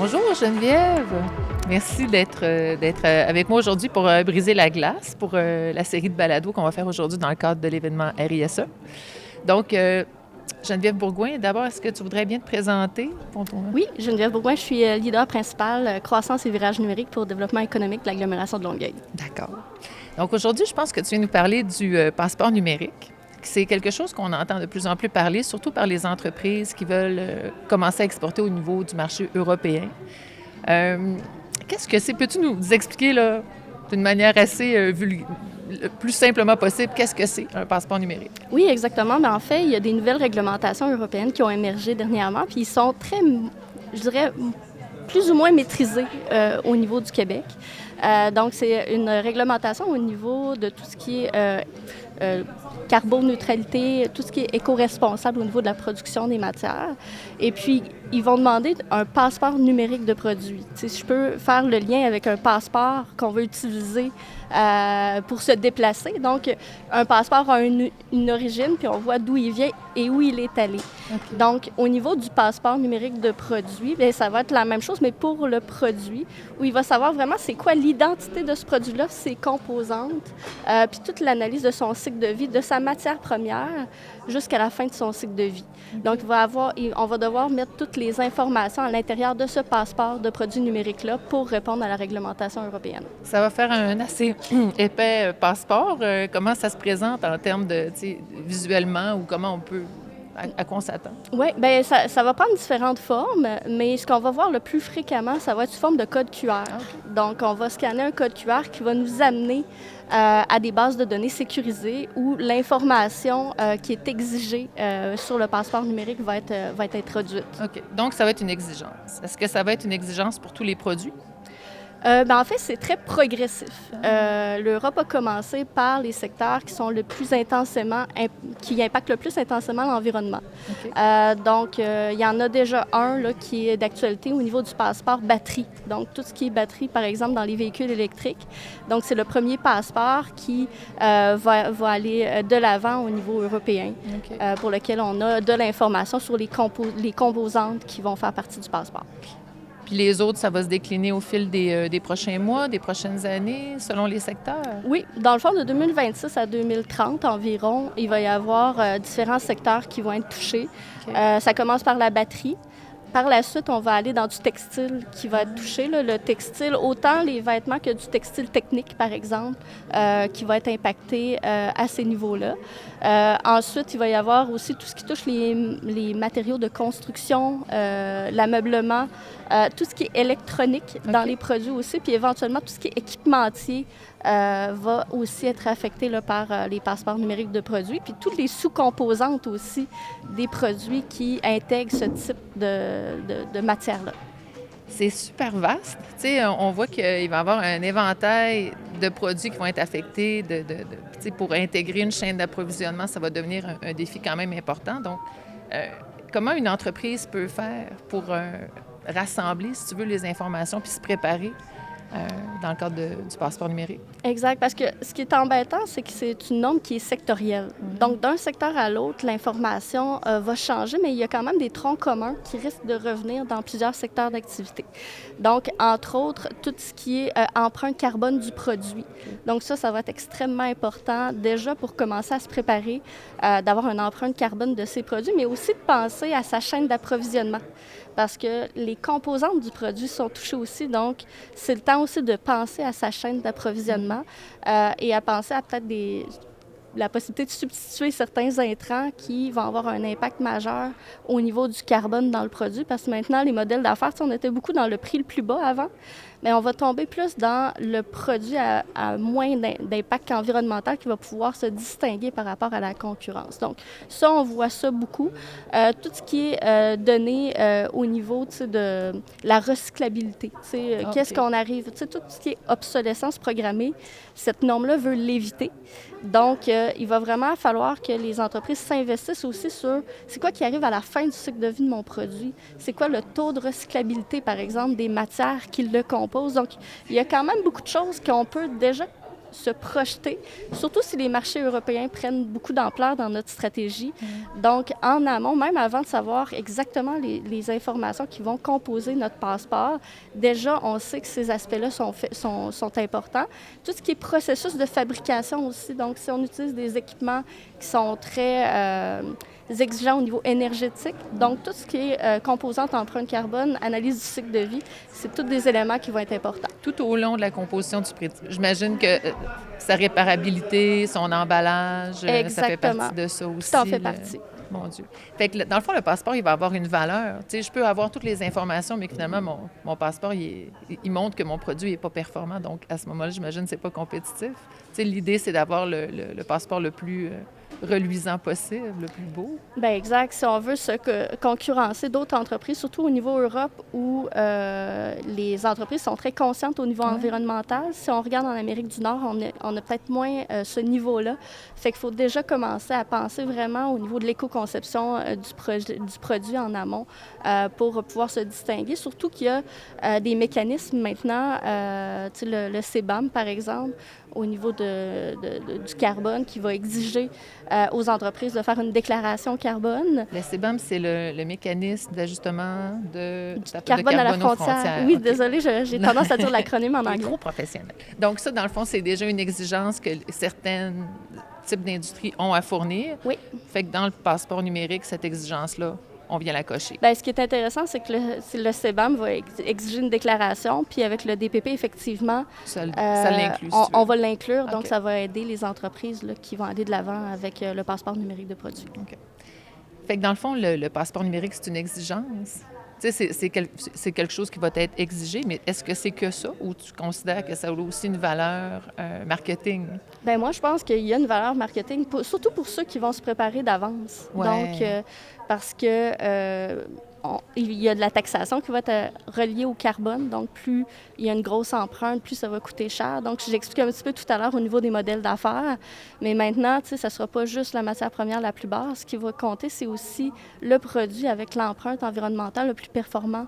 Bonjour Geneviève, merci d'être avec moi aujourd'hui pour briser la glace pour la série de balados qu'on va faire aujourd'hui dans le cadre de l'événement RISE. Donc, Geneviève Bourgouin, d'abord, est-ce que tu voudrais bien te présenter? Oui, Geneviève Bourgouin, je suis leader principal croissance et virage numérique pour développement économique de l'agglomération de Longueuil. D'accord. Donc aujourd'hui, je pense que tu viens nous parler du passeport numérique. C'est quelque chose qu'on entend de plus en plus parler, surtout par les entreprises qui veulent commencer à exporter au niveau du marché européen. Qu'est-ce que c'est? Peux-tu nous expliquer là, d'une manière assez le plus simplement possible, qu'est-ce que c'est un passeport numérique? Oui, exactement. Mais en fait, il y a des nouvelles réglementations européennes qui ont émergé dernièrement, puis ils sont très, je dirais, plus ou moins maîtrisés au niveau du Québec. Donc, c'est une réglementation au niveau de tout ce qui est carboneutralité, tout ce qui est éco-responsable au niveau de la production des matières. Et puis, ils vont demander un passeport numérique de produits. Tu sais, si je peux faire le lien avec un passeport qu'on veut utiliser pour se déplacer. Donc, un passeport a une origine, puis on voit d'où il vient et où il est allé. Okay. Donc, au niveau du passeport numérique de produit, bien, ça va être la même chose, mais pour le produit, où il va savoir vraiment c'est quoi l'identité de ce produit-là, ses composantes, puis toute l'analyse de son cycle de vie, de sa matière première jusqu'à la fin de son cycle de vie. Donc, on va devoir mettre toutes les informations à l'intérieur de ce passeport de produit numérique-là pour répondre à la réglementation européenne. Ça va faire un assez épais passeport. Comment ça se présente en termes de, visuellement ou comment on peut... À quoi on s'attend? Oui, bien, ça va prendre différentes formes, mais ce qu'on va voir le plus fréquemment, ça va être sous forme de code QR. Okay. Donc, on va scanner un code QR qui va nous amener à des bases de données sécurisées où l'information qui est exigée sur le passeport numérique va être introduite. OK. Donc, ça va être une exigence. Est-ce que ça va être une exigence pour tous les produits? Ben, en fait, c'est très progressif. L'Europe a commencé par les secteurs qui sont le plus intensément, qui impactent le plus intensément l'environnement. Okay. Donc, il y en a déjà un là, qui est d'actualité au niveau du passeport batterie. Donc, tout ce qui est batterie, par exemple, dans les véhicules électriques. Donc, c'est le premier passeport qui va aller de l'avant au niveau européen, okay. Pour lequel on a de l'information sur les composantes qui vont faire partie du passeport. Puis les autres, ça va se décliner au fil des prochains mois, des prochaines années, selon les secteurs? Oui. Dans le fond, de 2026 à 2030 environ, il va y avoir différents secteurs qui vont être touchés. Okay. Ça commence par la batterie. Par la suite, on va aller dans du textile qui va être touché. Là. Le textile, autant les vêtements que du textile technique, par exemple, qui va être impacté à ces niveaux-là. Ensuite, il va y avoir aussi tout ce qui touche les matériaux de construction, l'ameublement, tout ce qui est électronique okay. Dans les produits aussi, puis éventuellement tout ce qui est équipementier va aussi être affecté là, par les passeports numériques de produits, puis toutes les sous-composantes aussi des produits qui intègrent ce type de matière-là. C'est super vaste. Tu sais, on voit qu'il va y avoir un éventail de produits qui vont être affectés. Pour intégrer une chaîne d'approvisionnement, ça va devenir un défi quand même important. Donc, comment une entreprise peut faire pour rassembler, si tu veux, les informations puis se préparer dans le cadre du passeport numérique? Exact, parce que ce qui est embêtant, c'est que c'est une norme qui est sectorielle. Donc, d'un secteur à l'autre, l'information va changer, mais il y a quand même des troncs communs qui risquent de revenir dans plusieurs secteurs d'activité. Donc, entre autres, tout ce qui est empreinte carbone du produit. Donc, ça va être extrêmement important déjà pour commencer à se préparer, d'avoir une empreinte carbone de ces produits, mais aussi de penser à sa chaîne d'approvisionnement. Parce que les composantes du produit sont touchées aussi. Donc, c'est le temps aussi de penser à sa chaîne d'approvisionnement et à penser à peut-être la possibilité de substituer certains intrants qui vont avoir un impact majeur au niveau du carbone dans le produit. Parce que maintenant, les modèles d'affaires, on était beaucoup dans le prix le plus bas avant, mais on va tomber plus dans le produit à moins d'impact environnemental qui va pouvoir se distinguer par rapport à la concurrence. Donc, ça, on voit ça beaucoup. Tout ce qui est donné au niveau de la recyclabilité. Okay. Qu'est-ce qu'on arrive? Tout ce qui est obsolescence programmée, cette norme-là veut l'éviter. Donc, il va vraiment falloir que les entreprises s'investissent aussi sur c'est quoi qui arrive à la fin du cycle de vie de mon produit. C'est quoi le taux de recyclabilité, par exemple, des matières qui le composent. Donc, il y a quand même beaucoup de choses qu'on peut déjà se projeter, surtout si les marchés européens prennent beaucoup d'ampleur dans notre stratégie. Donc, en amont, même avant de savoir exactement les informations qui vont composer notre passeport, déjà, on sait que ces aspects-là sont importants. Tout ce qui est processus de fabrication aussi, donc si on utilise des équipements qui sont très exigeants au niveau énergétique, donc tout ce qui est composante empreinte carbone, analyse du cycle de vie, c'est tous des éléments qui vont être importants. Tout au long de la composition du produit. J'imagine que sa réparabilité, son emballage, ça fait partie de ça aussi. Tout en fait partie. Mon Dieu. Fait que, dans le fond, le passeport, il va avoir une valeur. Tu sais, je peux avoir toutes les informations, mais finalement, mon passeport, il montre que mon produit n'est pas performant. Donc, à ce moment-là, j'imagine que ce n'est pas compétitif. Tu sais, l'idée, c'est d'avoir le passeport le plus reluisant possible, le plus beau. Bien, exact. Si on veut concurrencer d'autres entreprises, surtout au niveau Europe, où les entreprises sont très conscientes au niveau environnemental. Si on regarde en Amérique du Nord, on a peut-être moins ce niveau-là. Fait qu'il faut déjà commencer à penser vraiment au niveau de l'éco-conception du produit en amont pour pouvoir se distinguer. Surtout qu'il y a des mécanismes maintenant, tu sais, le CBAM, par exemple, au niveau du carbone qui va exiger aux entreprises de faire une déclaration carbone. Le CBAM, c'est le mécanisme d'ajustement du carbone à la frontière. Oui, okay. Désolée, j'ai tendance à dire l'acronyme en anglais. Trop professionnel. Donc ça, dans le fond, c'est déjà une exigence que certains types d'industries ont à fournir. Oui. Fait que dans le passeport numérique, cette exigence-là, on vient la cocher. Bien, ce qui est intéressant, c'est que le CBAM va exiger une déclaration, puis avec le DPP, effectivement, ça l'inclut, si on va l'inclure, donc ça va aider les entreprises là, qui vont aller de l'avant avec le passeport numérique de produits. OK. Fait que dans le fond, le passeport numérique, c'est une exigence. Tu sais, c'est quelque chose qui va être exigé, mais est-ce que c'est que ça ou tu considères que ça a aussi une valeur marketing? Bien, moi, je pense qu'il y a une valeur marketing, surtout pour ceux qui vont se préparer d'avance. Ouais. Donc, parce que il y a de la taxation qui va être reliée au carbone. Donc, plus il y a une grosse empreinte, plus ça va coûter cher. Donc, j'explique un petit peu tout à l'heure au niveau des modèles d'affaires. Mais maintenant, tu sais, ça ne sera pas juste la matière première la plus basse. Ce qui va compter, c'est aussi le produit avec l'empreinte environnementale le plus performant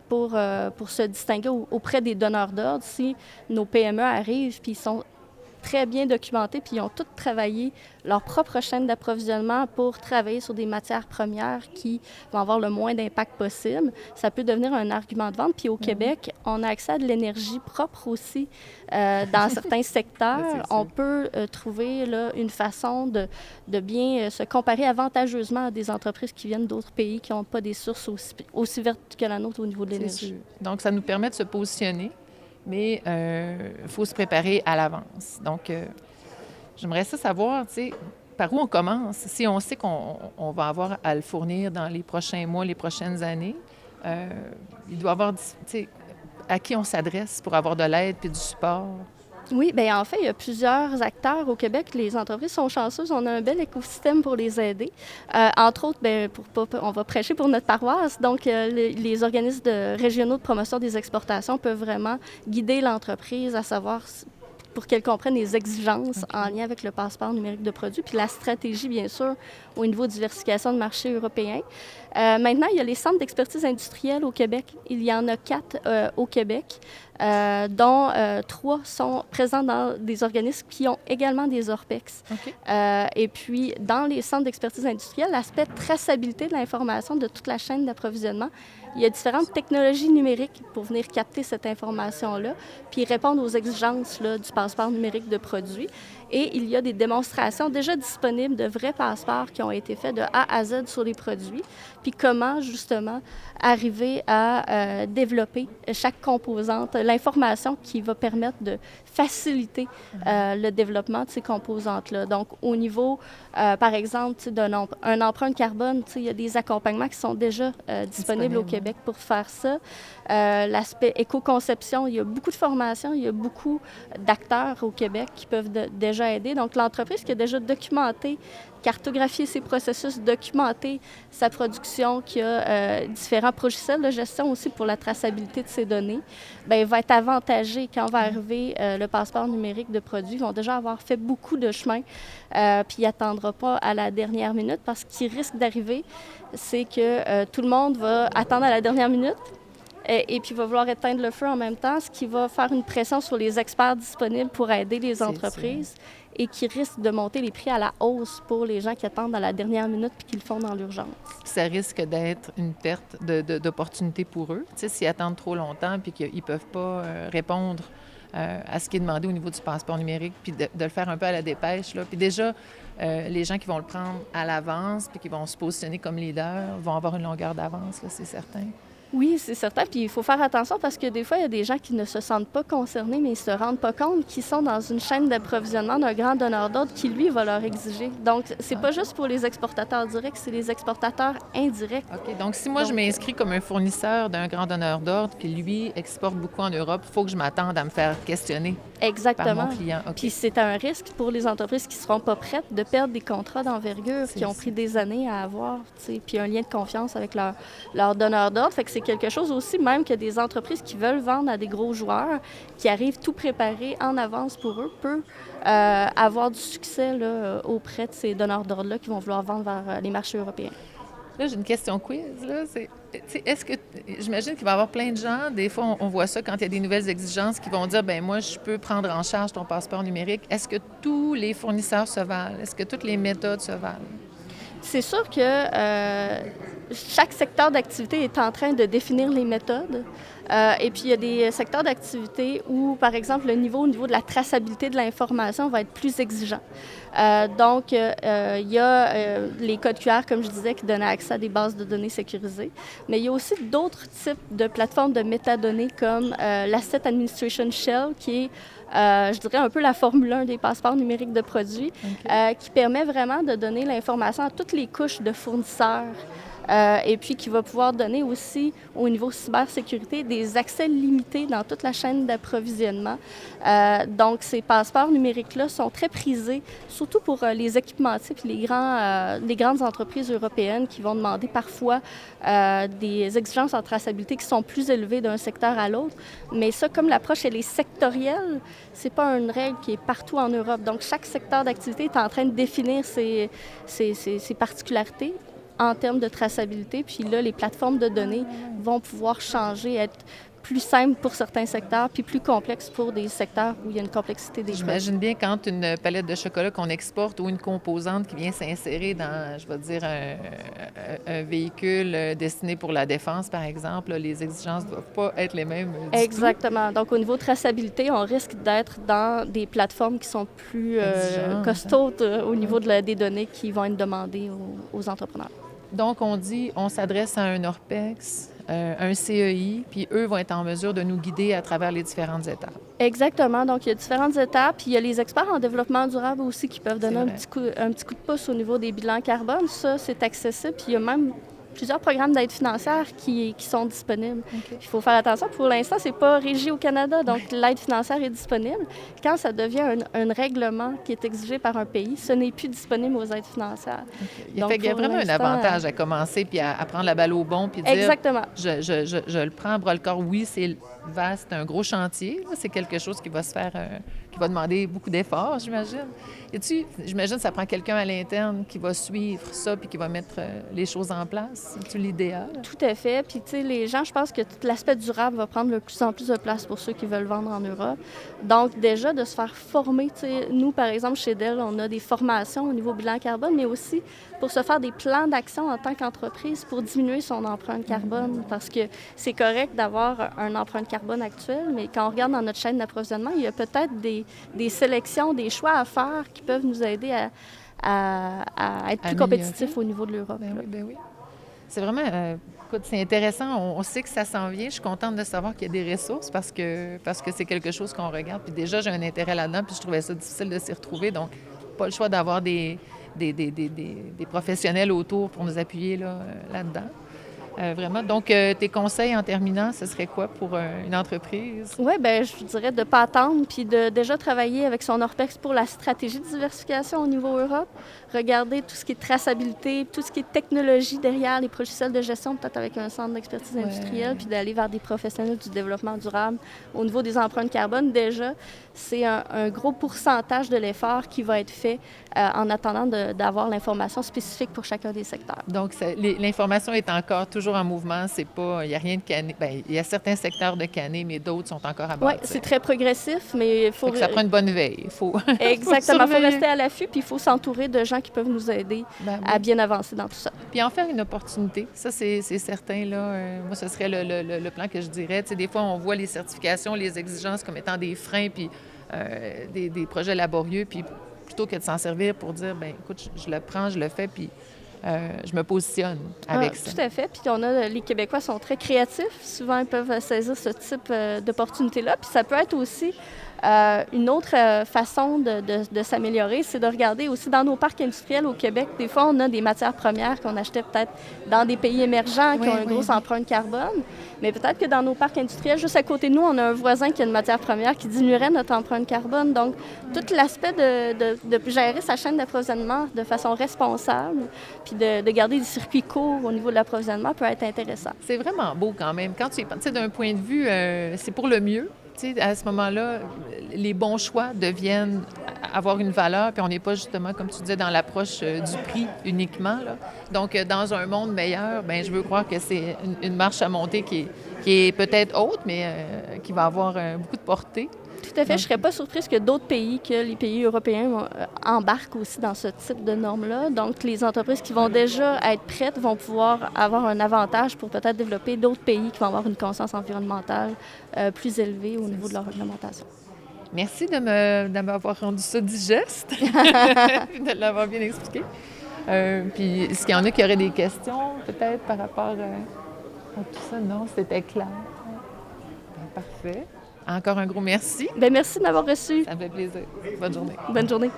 pour se distinguer auprès des donneurs d'ordre. Si nos PME arrivent puis ils sont très bien documentés, puis ils ont tous travaillé leur propre chaîne d'approvisionnement pour travailler sur des matières premières qui vont avoir le moins d'impact possible. Ça peut devenir un argument de vente. Puis au Québec, on a accès à de l'énergie propre aussi dans certains secteurs. On peut trouver là, une façon de bien se comparer avantageusement à des entreprises qui viennent d'autres pays qui n'ont pas des sources aussi vertes que la nôtre au niveau de l'énergie. Donc, ça nous permet de se positionner, mais il faut se préparer à l'avance. Donc, j'aimerais savoir, tu sais, par où on commence? Si on sait qu'on va avoir à le fournir dans les prochains mois, les prochaines années, il doit y avoir, tu sais, à qui on s'adresse pour avoir de l'aide puis du support? Oui, bien en fait, il y a plusieurs acteurs au Québec. Les entreprises sont chanceuses. On a un bel écosystème pour les aider. Entre autres, bien, on va prêcher pour notre paroisse. Donc, les organismes régionaux de promotion des exportations peuvent vraiment guider l'entreprise à savoir pour qu'elle comprenne les exigences en lien avec le passeport numérique de produits, puis la stratégie, bien sûr, au niveau de diversification de marché européen. Maintenant, il y a les centres d'expertise industrielle au Québec. Il y en a 4 au Québec, dont 3 sont présents dans des organismes qui ont également des ORPEX. Okay. Et puis, dans les centres d'expertise industrielle, l'aspect traçabilité de l'information de toute la chaîne d'approvisionnement, il y a différentes technologies numériques pour venir capter cette information-là, puis répondre aux exigences là, du passeport numérique de produits. Et il y a des démonstrations déjà disponibles de vrais passeports qui ont été faits de A à Z sur les produits, puis comment, justement, arriver à développer chaque composante, l'information qui va permettre de faciliter le développement de ces composantes-là. Donc, au niveau, par exemple, d'un empreinte carbone, il y a des accompagnements qui sont déjà disponibles au Québec pour faire ça. L'aspect éco-conception, il y a beaucoup de formations, il y a beaucoup d'acteurs au Québec qui peuvent déjà aider. Donc, l'entreprise qui a déjà documenté, cartographié ses processus, documenté sa production, qui a différents logiciels de gestion aussi pour la traçabilité de ces données, bien, va être avantagé quand va arriver le passeport numérique de produits. Ils vont déjà avoir fait beaucoup de chemin, puis il n'attendra pas à la dernière minute parce qu'il risque d'arriver, c'est que tout le monde va attendre à la dernière minute. et puis va vouloir éteindre le feu en même temps, ce qui va faire une pression sur les experts disponibles pour aider les C'est entreprises et qui risque de monter les prix à la hausse pour les gens qui attendent à la dernière minute puis qui le font dans l'urgence. Ça risque d'être une perte d'opportunité pour eux. Tu sais, s'ils attendent trop longtemps puis qu'ils ne peuvent pas répondre à ce qui est demandé au niveau du passeport numérique, puis de le faire un peu à la dépêche. Là. Puis déjà, les gens qui vont le prendre à l'avance puis qui vont se positionner comme leaders vont avoir une longueur d'avance, là, c'est certain. Oui, c'est certain. Puis il faut faire attention parce que des fois, il y a des gens qui ne se sentent pas concernés, mais ils ne se rendent pas compte qu'ils sont dans une chaîne d'approvisionnement d'un grand donneur d'ordre qui, lui, va leur exiger. Donc, c'est pas juste pour les exportateurs directs, c'est les exportateurs indirects. OK. Donc, si moi, je m'inscris comme un fournisseur d'un grand donneur d'ordre, puis lui exporte beaucoup en Europe, il faut que je m'attende à me faire questionner Exactement. par mon client. OK. Puis c'est un risque pour les entreprises qui ne seront pas prêtes de perdre des contrats d'envergure qui ont pris des années à avoir, puis un lien de confiance avec leur donneur d'ordre. Fait que c'est quelque chose aussi, même que des entreprises qui veulent vendre à des gros joueurs, qui arrivent tout préparés en avance pour eux, peut avoir du succès là, auprès de ces donneurs d'ordre-là qui vont vouloir vendre vers les marchés européens. Là, j'ai une question quiz. Là. Est-ce que, j'imagine qu'il va y avoir plein de gens, des fois, on voit ça quand il y a des nouvelles exigences qui vont dire, ben moi, je peux prendre en charge ton passeport numérique. Est-ce que tous les fournisseurs se valent? Est-ce que toutes les méthodes se valent? C'est sûr que chaque secteur d'activité est en train de définir les méthodes. Et puis, il y a des secteurs d'activité où, par exemple, au niveau de la traçabilité de l'information va être plus exigeant. Donc, il y a les codes QR, comme je disais, qui donnent accès à des bases de données sécurisées. Mais il y a aussi d'autres types de plateformes de métadonnées comme l'Asset Administration Shell, qui est je dirais un peu la Formule 1 des passeports numériques de produits, qui permet vraiment de donner l'information à toutes les couches de fournisseurs. Et puis qui va pouvoir donner aussi, au niveau cybersécurité, des accès limités dans toute la chaîne d'approvisionnement. Donc, ces passeports numériques-là sont très prisés, surtout pour les équipementiers et les grandes entreprises européennes qui vont demander parfois des exigences en traçabilité qui sont plus élevées d'un secteur à l'autre. Mais ça, comme l'approche elle est sectorielle, c'est pas une règle qui est partout en Europe. Donc, chaque secteur d'activité est en train de définir ses particularités en termes de traçabilité. Puis là, les plateformes de données vont pouvoir changer, être plus simples pour certains secteurs, puis plus complexes pour des secteurs où il y a une complexité des codes. J'imagine bien quand une palette de chocolat qu'on exporte ou une composante qui vient s'insérer dans, je vais dire, un véhicule destiné pour la défense, par exemple, là, les exigences ne doivent pas être les mêmes du Exactement. Tout. Donc, au niveau traçabilité, on risque d'être dans des plateformes qui sont plus costaudes au niveau des données qui vont être demandées aux entrepreneurs. Donc, on dit, on s'adresse à un ORPEX, un CEI, puis eux vont être en mesure de nous guider à travers les différentes étapes. Exactement. Donc, il y a différentes étapes. Puis, il y a les experts en développement durable aussi qui peuvent donner un petit coup de pouce au niveau des bilans carbone. Ça, c'est accessible. Puis, il y a même plusieurs programmes d'aide financière qui sont disponibles. Okay. Il faut faire attention. Pour l'instant, ce n'est pas régi au Canada, donc l'aide financière est disponible. Quand ça devient un règlement qui est exigé par un pays, ce n'est plus disponible aux aides financières. Okay. Donc, il y a vraiment un avantage à commencer puis à prendre la balle au bon puis dire exactement. Je le prends à bras-le-corps. Oui, c'est vaste, c'est un gros chantier. Là. C'est quelque chose qui va se faire, qui va demander beaucoup d'efforts, j'imagine. J'imagine que ça prend quelqu'un à l'interne qui va suivre ça puis qui va mettre les choses en place. C'est l'idéal. Tout à fait. Puis, tu sais, les gens, je pense que tout l'aspect durable va prendre de plus en plus de place pour ceux qui veulent vendre en Europe. Donc, déjà, de se faire former. Tu sais, nous, par exemple, chez Dell, on a des formations au niveau bilan carbone, mais aussi pour se faire des plans d'action en tant qu'entreprise pour diminuer son empreinte carbone. Parce que c'est correct d'avoir une empreinte carbone actuelle, mais quand on regarde dans notre chaîne d'approvisionnement, il y a peut-être des sélections, des choix à faire qui peuvent nous aider à être plus compétitifs au niveau de l'Europe. Ben oui. C'est vraiment, écoute, c'est intéressant. On sait que ça s'en vient. Je suis contente de savoir qu'il y a des ressources parce que c'est quelque chose qu'on regarde. Puis déjà, j'ai un intérêt là-dedans, puis je trouvais ça difficile de s'y retrouver. Donc, pas le choix d'avoir des professionnels autour pour nous appuyer là-dedans. Vraiment. Donc, tes conseils en terminant, ce serait quoi pour une entreprise? Oui, bien, je dirais de ne pas attendre, puis de déjà travailler avec son ORPEX pour la stratégie de diversification au niveau Europe. Regarder tout ce qui est traçabilité, tout ce qui est technologie derrière les logiciels de gestion, peut-être avec un centre d'expertise industrielle, puis d'aller vers des professionnels du développement durable. Au niveau des empreintes carbone, déjà, c'est un gros pourcentage de l'effort qui va être fait en attendant d'avoir l'information spécifique pour chacun des secteurs. Donc, l'information est encore toujours toujours en mouvement. Il n'y a rien de canné. Bien, il y a certains secteurs de canné, mais d'autres sont encore à Oui, bâtir. c'est très progressif, mais il faut... Ça prend une bonne veille. Faut Exactement, il faut surveiller. rester à l'affût, puis il faut s'entourer de gens qui peuvent nous aider à bien avancer dans tout ça. Puis en faire une opportunité, ça, c'est certain. Là. Moi, ce serait le plan que je dirais. Tu sais, des fois, on voit les certifications, les exigences comme étant des freins, puis des projets laborieux, puis plutôt que de s'en servir pour dire, bien, écoute, je le prends, je le fais, puis je me positionne avec ça. Tout à fait. Puis les Québécois sont très créatifs. Souvent, ils peuvent saisir ce type d'opportunité-là. Puis ça peut être aussi une autre façon de s'améliorer, c'est de regarder aussi dans nos parcs industriels au Québec. Des fois, on a des matières premières qu'on achetait peut-être dans des pays émergents qui ont une grosse empreinte carbone. Mais peut-être que dans nos parcs industriels, juste à côté de nous, on a un voisin qui a une matière première qui diminuerait notre empreinte carbone. Donc, tout l'aspect de gérer sa chaîne d'approvisionnement de façon responsable, puis de garder des circuits courts au niveau de l'approvisionnement peut être intéressant. C'est vraiment beau quand même. Quand tu y penses, d'un point de vue, c'est pour le mieux. Tu sais, à ce moment-là, les bons choix deviennent avoir une valeur, puis on n'est pas justement, comme tu disais, dans l'approche du prix uniquement. Là. Donc, dans un monde meilleur, bien, je veux croire que c'est une marche à monter qui est peut-être haute, mais qui va avoir beaucoup de portée. Tout à fait. Je ne serais pas surprise que d'autres pays, que les pays européens, embarquent aussi dans ce type de normes-là. Donc, les entreprises qui vont déjà être prêtes vont pouvoir avoir un avantage pour peut-être développer d'autres pays qui vont avoir une conscience environnementale plus élevée au niveau de leur réglementation. Merci de m'avoir rendu ça digeste, de l'avoir bien expliqué. Puis, est-ce qu'il y en a qui auraient des questions, peut-être, par rapport à tout ça? Non, c'était clair. Bien, parfait. Encore un gros merci. Bien, merci de m'avoir reçu. Ça me fait plaisir. Bonne journée. Bonne journée.